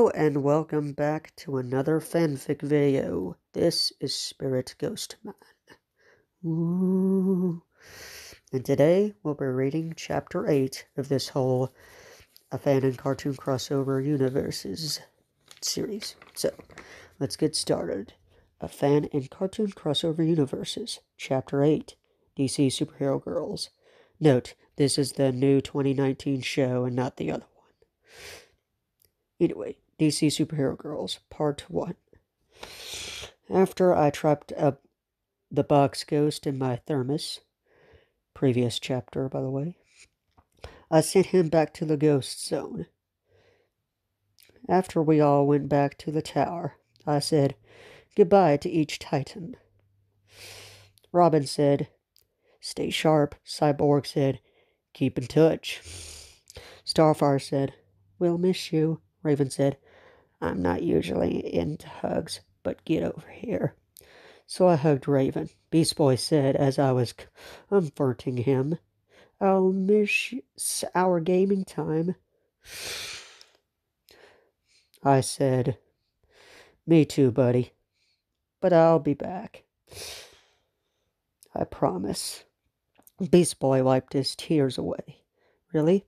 Hello and welcome back to another fanfic video. This is Spirit Ghost Man. Ooh. And today we'll be reading Chapter 8 of this whole A Fan and Cartoon Crossover Universes series. So, let's get started. A Fan and Cartoon Crossover Universes, Chapter 8, DC Superhero Girls. Note, this is the new 2019 show and not the other one. Anyway, DC Superhero Girls, Part 1. After I trapped the box ghost in my thermos, previous chapter, by the way, I sent him back to the ghost zone. After we all went back to the tower, I said goodbye to each Titan. Robin said, "Stay sharp." Cyborg said, "Keep in touch." Starfire said, "We'll miss you." Raven said, "I'm not usually into hugs, but get over here." So I hugged Raven. Beast Boy said as I was comforting him, "I'll miss our gaming time." I said, "Me too, buddy. But I'll be back. I promise." Beast Boy wiped his tears away. "Really?"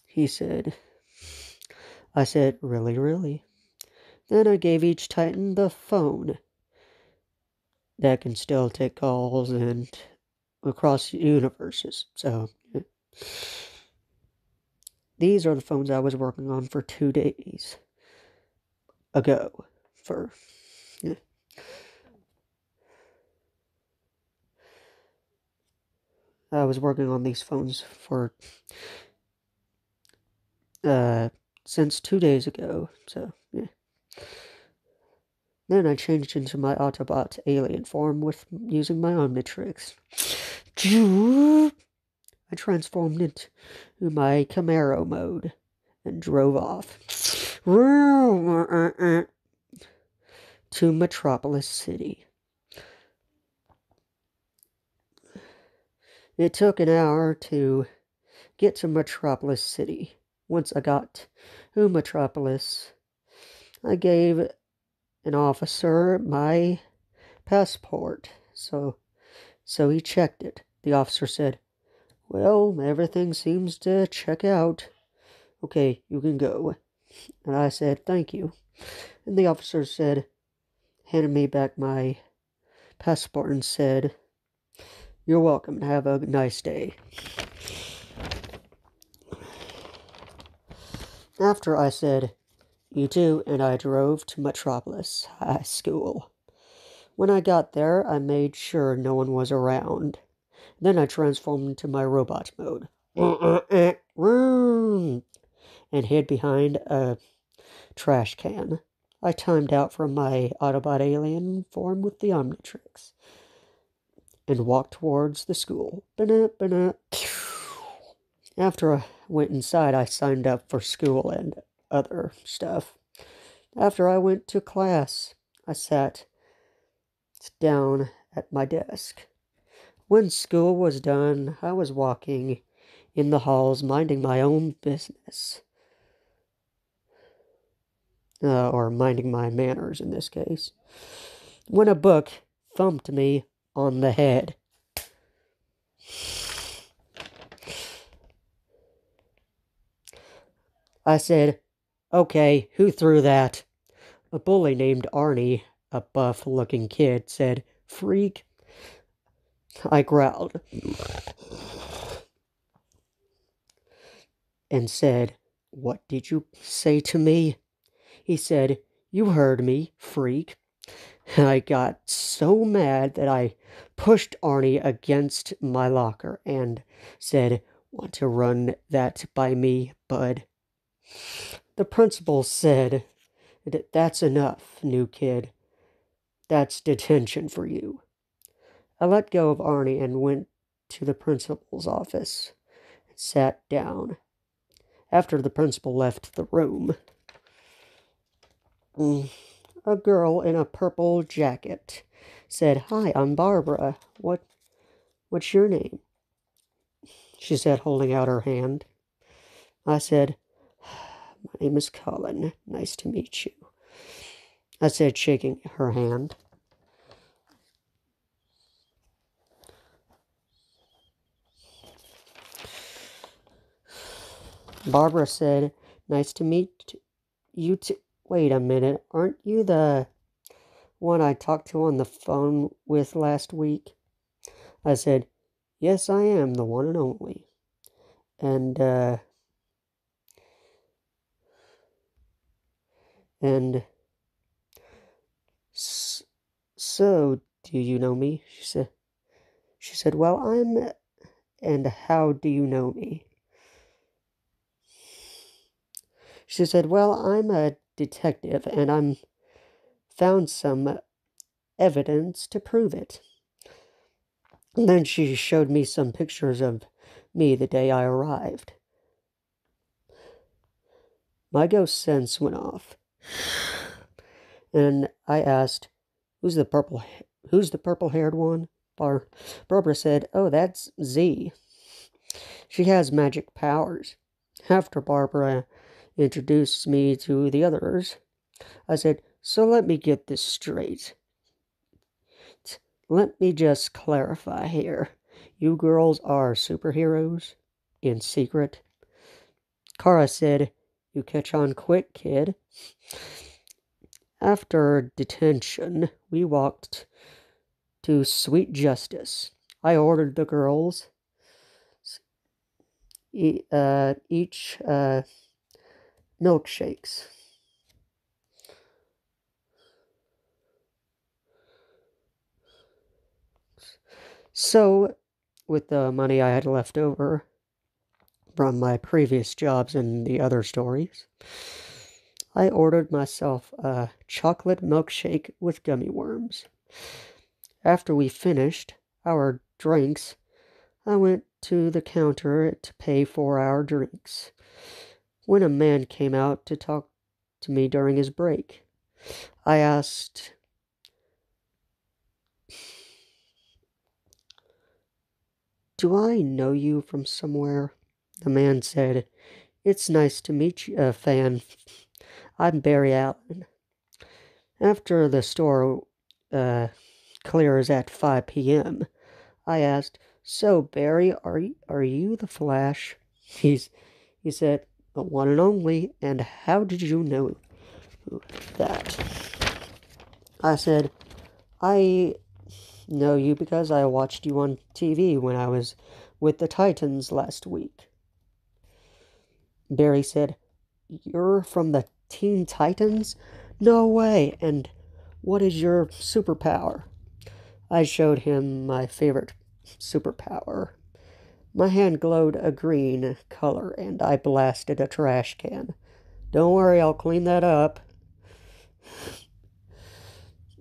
He said. I said, "Really, really?" Then I gave each Titan the phone that can still take calls and across universes. So, these are the phones I was working on for 2 days ago. I was working on these phones for since 2 days ago. So, yeah. Then I changed into my Autobot alien form with using my Omnitrix. I transformed into my Camaro mode and drove off to Metropolis City. It took an hour to get to Metropolis City. Once I got to Metropolis, I gave an officer my passport, so he checked it. The officer said, "Well, everything seems to check out. Okay, you can go." And I said, "Thank you." And the officer handed me back my passport and said, "You're welcome, and have a nice day." After I said, "You too," and I drove to Metropolis High School. When I got there, I made sure no one was around. Then I transformed into my robot mode and hid behind a trash can. I timed out from my Autobot alien form with the Omnitrix and walked towards the school. After I went inside, I signed up for school and other stuff. After I went to class, I sat down at my desk. When school was done, I was walking in the halls, minding my own business. Or minding my manners in this case, when a book thumped me on the head. I said, "Okay, who threw that?" A bully named Arnie, a buff-looking kid, said, "Freak." I growled and said, "What did you say to me?" He said, "You heard me, freak." I got so mad that I pushed Arnie against my locker and said, "Want to run that by me, bud?" The principal said, "That's enough, new kid. That's detention for you." I let go of Arnie and went to the principal's office and sat down. After the principal left the room, a girl in a purple jacket said, "Hi, I'm Barbara. What's your name?" She said, holding out her hand. I said, My name is Colin. Nice to meet you," I said, shaking her hand. Barbara said, "Nice to meet you too. Wait a minute, aren't you the one I talked to on the phone with last week?" I said, "Yes, I am the one and only." And, and, so, do you know me? She said, "Well, and how do you know me?" She said, "Well, I'm a detective, and I'm found some evidence to prove it." And then she showed me some pictures of me the day I arrived. My ghost sense went off, and I asked, "Who's the purple-haired one?" Barbara said, "Oh, that's Z. She has magic powers." After Barbara introduced me to the others, I said, "So let me get this straight. Let me just clarify here. You girls are superheroes? In secret?" Kara said, "You catch on quick, kid." After detention, we walked to Sweet Justice. I ordered the girls each milkshakes. So, with the money I had left over from my previous jobs and the other stories, I ordered myself a chocolate milkshake with gummy worms. After we finished our drinks, I went to the counter to pay for our drinks when a man came out to talk to me during his break. I asked, "Do I know you from somewhere?" The man said, "It's nice to meet you, fan. I'm Barry Allen." After the store clears at 5 p.m., I asked, "So, Barry, are you the Flash?" He said, "The one and only, and how did you know that?" I said, "I know you because I watched you on TV when I was with the Titans last week." Barry said, "You're from the Teen Titans? No way, and what is your superpower?" I showed him my favorite superpower. My hand glowed a green color, and I blasted a trash can. "Don't worry, I'll clean that up."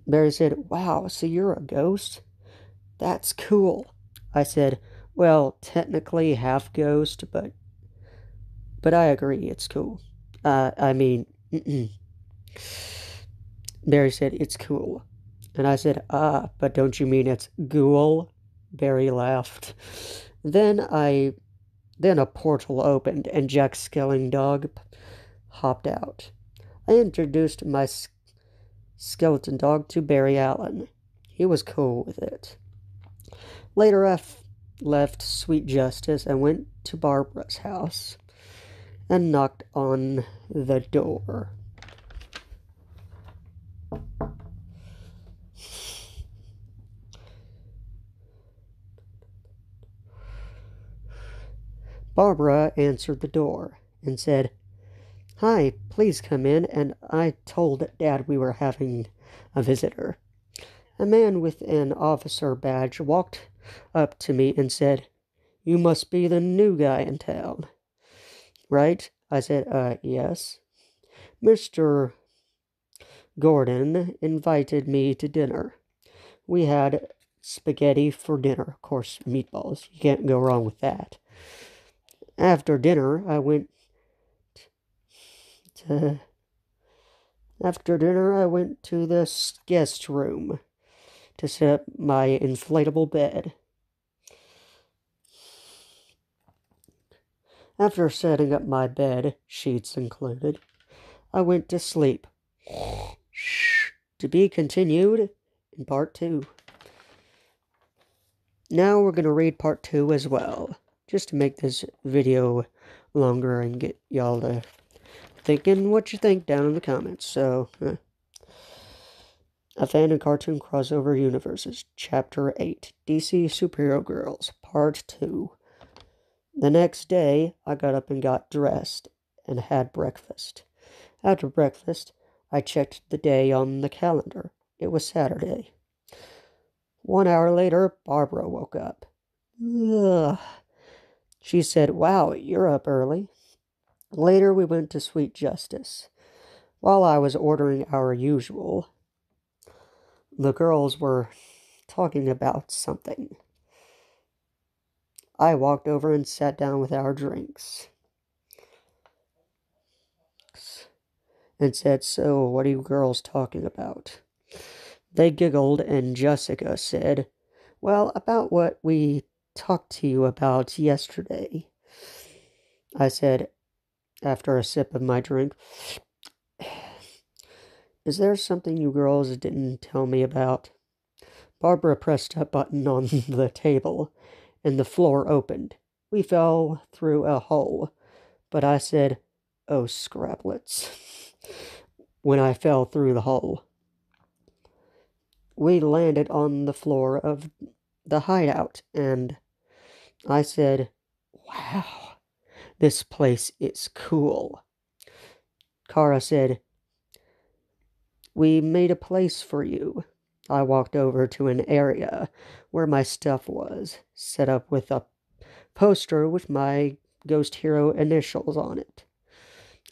Barry said, "Wow, so you're a ghost? That's cool." I said, "Well, technically half ghost, but I agree, it's cool. I mean, Barry said, "It's cool." And I said, "But don't you mean it's ghoul?" Barry laughed. Then a portal opened, and Jack Skellingdog hopped out. I introduced my skeleton dog to Barry Allen. He was cool with it. Later, I left Sweet Justice and went to Barbara's house and knocked on the door. Barbara answered the door and said, "Hi, please come in," and I told Dad we were having a visitor. A man with an officer badge walked up to me and said, "You must be the new guy in town, right?" I said, "Yes." "Mr. Gordon invited me to dinner. We had spaghetti for dinner, of course, meatballs. You can't go wrong with that. After dinner, I went to the guest room to set up my inflatable bed. After setting up my bed, sheets included, I went to sleep. To be continued in part 2. Now we're going to read part 2 as well, just to make this video longer and get y'all to thinking what you think down in the comments. So, A Fan and Cartoon Crossover Universes, Chapter 8, DC Superhero Girls, Part 2. The next day, I got up and got dressed and had breakfast. After breakfast, I checked the day on the calendar. It was Saturday. 1 hour later, Barbara woke up. Ugh. She said, "Wow, you're up early." Later, we went to Sweet Justice. While I was ordering our usual, the girls were talking about something. I walked over and sat down with our drinks and said, "So, what are you girls talking about?" They giggled, and Jessica said, "Well, about what we talked to you about yesterday." I said, after a sip of my drink, "Is there something you girls didn't tell me about?" Barbara pressed a button on the table, and the floor opened. We fell through a hole, but I said, "Oh, scraplets," when I fell through the hole. We landed on the floor of the hideout, and I said, "Wow, this place is cool." Kara said, "We made a place for you." I walked over to an area where my stuff was, set up with a poster with my Ghost Hero initials on it.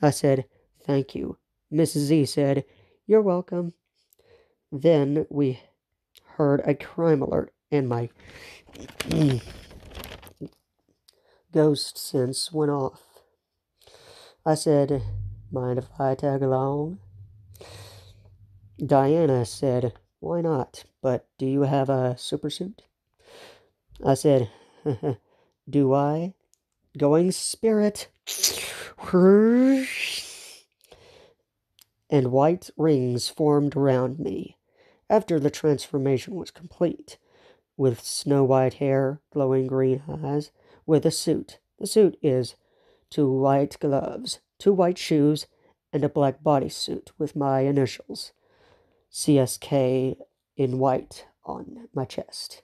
I said, "Thank you." Mrs. Z said, "You're welcome." Then we heard a crime alert, and my ghost sense went off. I said, "Mind if I tag along?" Diana said, "Why not? But do you have a supersuit?" I said, "Do I?" Going spirit. And white rings formed around me after the transformation was complete, with snow-white hair, glowing green eyes, with a suit. The suit is 2 white gloves, 2 white shoes, and a black bodysuit with my initials, CSK, in white on my chest.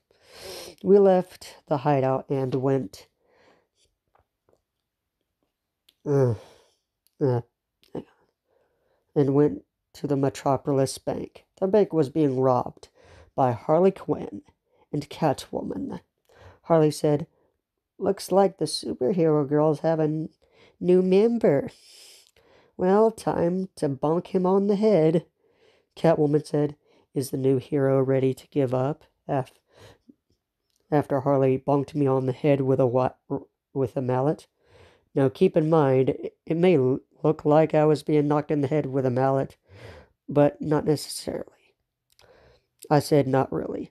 We left the hideout and went to the Metropolis Bank. The bank was being robbed by Harley Quinn and Catwoman. Harley said, "Looks like the superhero girls have a new member. Well, time to bonk him on the head." Catwoman said, "Is the new hero ready to give up?" After Harley bonked me on the head with a mallet. Now, keep in mind, it may look like I was being knocked in the head with a mallet, but not necessarily. I said, "Not really."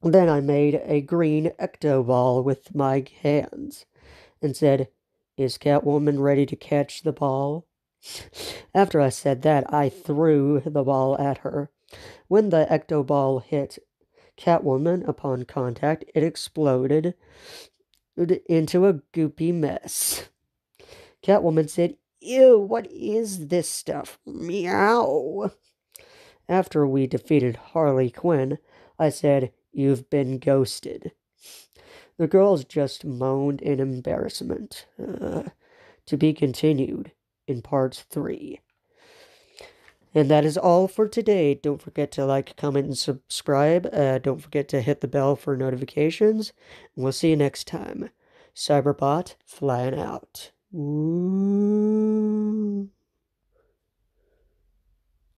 Then I made a green ecto ball with my hands and said, "Is Catwoman ready to catch the ball?" After I said that, I threw the ball at her. When the ecto ball hit Catwoman upon contact, it exploded into a goopy mess. Catwoman said, "Ew, what is this stuff? Meow." After we defeated Harley Quinn, I said, "You've been ghosted." The girls just moaned in embarrassment. To be continued in part 3. And that is all for today. Don't forget to like, comment, and subscribe. Don't forget to hit the bell for notifications. And we'll see you next time. Cyberbot flying out. Ooh.